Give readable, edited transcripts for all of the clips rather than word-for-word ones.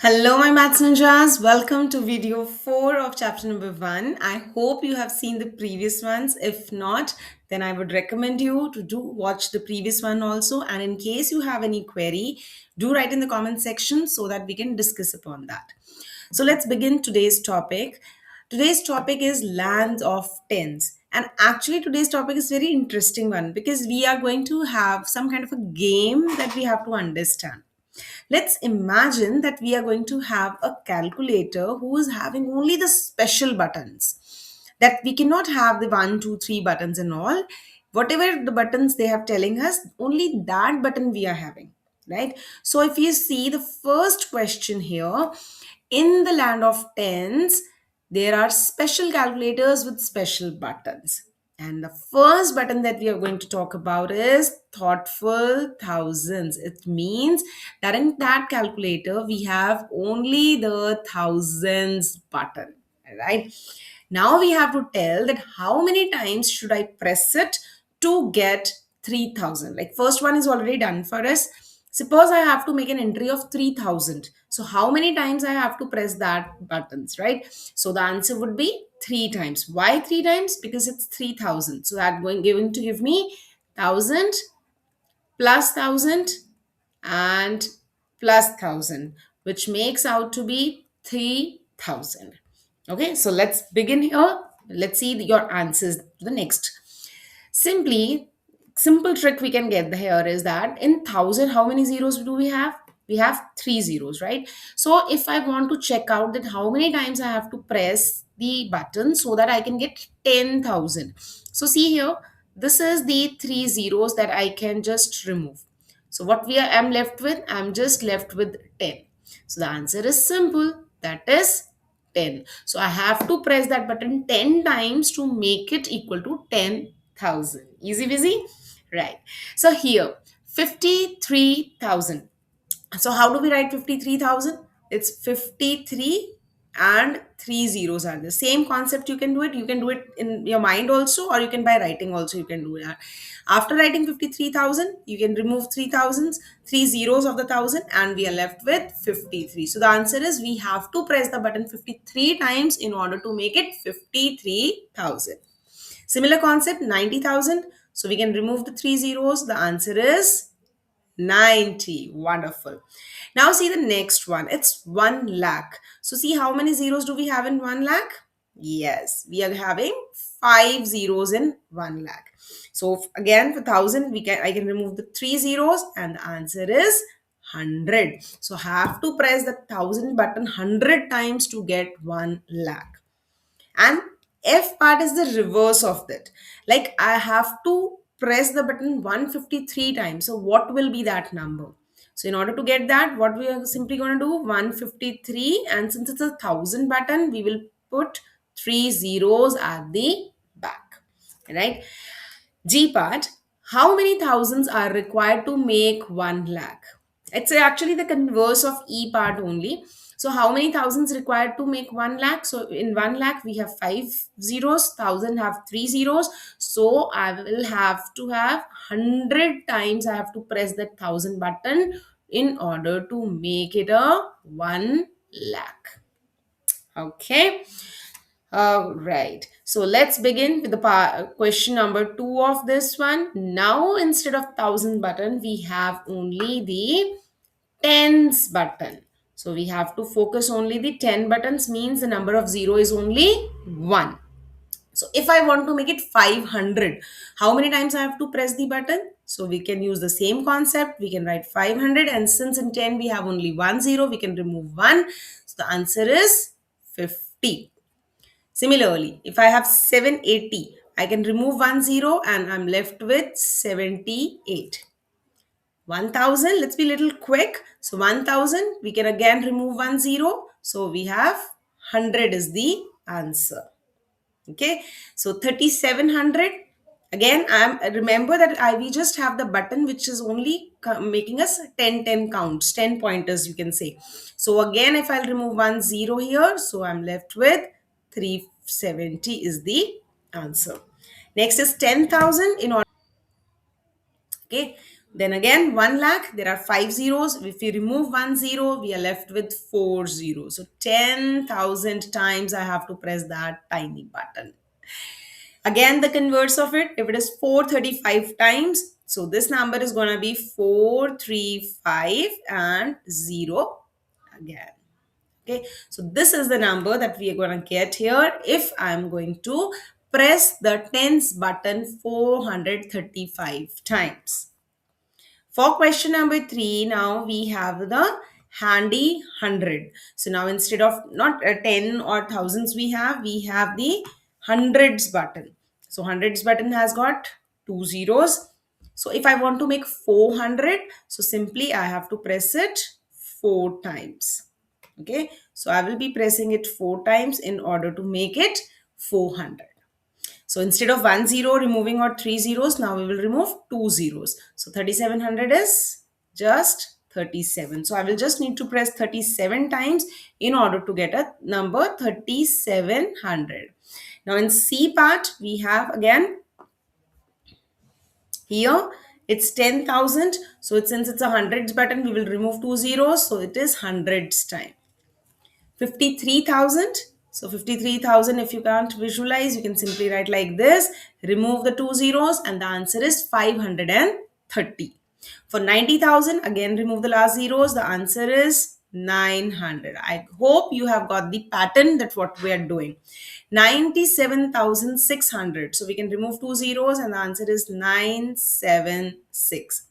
Hello, my maths ninjas. Welcome to video 4 of chapter number 1. I hope you have seen the previous ones. If not, then I would recommend you to do watch the previous one also. And in case you have any query, do write in the comment section so that we can discuss upon that. So let's begin today's topic. Today's topic is lands of tens. And actually, today's topic is very interesting one because we are going to have some kind of a game that we have to understand. Let's imagine that we are going to have a calculator who is having only the special buttons. That we cannot have the one, two, three buttons and all. Whatever the buttons they have telling us, only that button we are having. Right? So if you see the first question here, in the land of tens, there are special calculators with special buttons. And the first button that we are going to talk about is thoughtful thousands. It means that in that calculator, we have only the thousands button. Right? Now we have to tell that how many times should I press it to get 3000. Like first one is already done for us. Suppose I have to make an entry of 3000. So how many times I have to press that buttons, right? So the answer would be 3 times. Why 3 times? Because it's 3000. So that going to give me 1000 plus 1000 and plus 1000, which makes out to be 3000. Okay, so let's begin here. Let's see your answers to the next. Simply, simple trick we can get here is that in 1000, how many zeros do we have? We have three zeros, right? So if I want to check out that how many times I have to press the button so that I can get 10,000. So see here, this is the three zeros that I can just remove. So what we are, I'm left with, I'm just left with 10. So the answer is simple. That is 10. So I have to press that button 10 times to make it equal to 10,000. Easy busy? Right. So here, 53,000. So how do we write 53,000? It's 53 and three zeros are the same concept. You can do it. You can do it in your mind also, or you can by writing also. You can do that. After writing 53,000, you can remove three zeros of the thousand, and we are left with 53. So the answer is we have to press the button 53 times in order to make it 53,000. Similar concept, 90,000. So we can remove the three zeros. The answer is 90. Wonderful. Now see the next one. It's 1 lakh. So see how many zeros do we have in 1 lakh? Yes, we are having five zeros in 1 lakh. So again for 1000 I can remove the three zeros and the answer is 100. So have to press the 1000 button 100 times to get 1 lakh. And F part is the reverse of that. Like I have to press the button 153 times. So what will be that number? So in order to get that, what we are simply going to do 153, and since it's a thousand button, we will put three zeros at the back. Right? G part, how many thousands are required to make 1 lakh? It's actually the converse of E part only. So how many thousands required to make 1 lakh? So in 1 lakh, we have five zeros, 1000 have three zeros. So I will have to have 100 times I have to press that 1000 button in order to make it a 1 lakh. Okay. All right. So let's begin with the question number 2 of this one. Now, instead of thousand button, we have only the tens button. So we have to focus only the 10 buttons, means the number of zero is only 1. So if I want to make it 500, how many times I have to press the button? So we can use the same concept. We can write 500, and since in 10 we have only one zero, we can remove 1. So the answer is 50. Similarly, if I have 780, I can remove one zero and I'm left with 78. 1000, let's be a little quick. So 1000, we can again remove one zero. So we have 100 is the answer. Okay, so 3700. Again, remember that we just have the button which is only making us 10 counts, 10 pointers, you can say. So again, if I'll remove one zero here, so I'm left with 370 is the answer. Next is 10,000 in order. Okay, Then again, 1 lakh, there are 5 zeros. If we remove 1 zero, we are left with 4 zeros. So 10,000 times I have to press that tiny button. Again, the converse of it, if it is 435 times, so this number is going to be 435 and 0 again. Okay, so this is the number that we are going to get here if I'm going to press the tens button 435 times. For question number 3, now we have the handy 100. So now instead of not 10 or thousands we have the hundreds button. So hundreds button has got two zeros. So if I want to make 400, so simply I have to press it 4 times. Okay, so I will be pressing it 4 times in order to make it 400. So instead of 1 zero removing or 3 zeros, now we will remove 2 zeros. So 3700 is just 37. So I will just need to press 37 times in order to get a number 3700. Now in C part, we have again here it's 10,000. So since it's a hundreds button, we will remove 2 zeros. So it is hundreds time. 53,000. So 53,000, if you can't visualize, you can simply write like this. Remove the two zeros and the answer is 530. For 90,000, again remove the last zeros. The answer is 900. I hope you have got the pattern that what we are doing. 97,600. So we can remove two zeros and the answer is 976.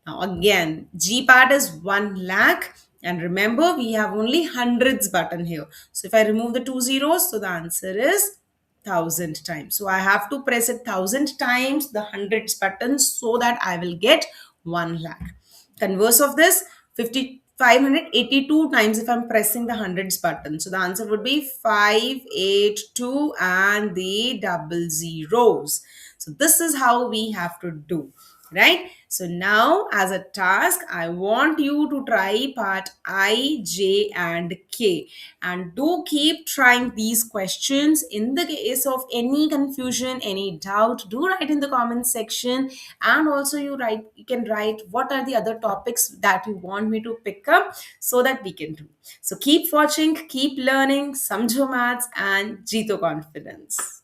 Now again, G part is 1 lakh. And remember, we have only hundreds button here. So if I remove the two zeros, so the answer is 1000 times. So I have to press it 1000 times the hundreds button so that I will get 1 lakh. Converse of this, 582 times if I'm pressing the hundreds button. So the answer would be 582 and the double zeros. So this is how we have to do, right? So now as a task, I want you to try part I, J and K, and do keep trying these questions. In the case of any confusion, any doubt, do write in the comment section. And also you can write what are the other topics that you want me to pick up so that we can do. So keep watching, keep learning, Samjho Maths and Jeeto Confidence.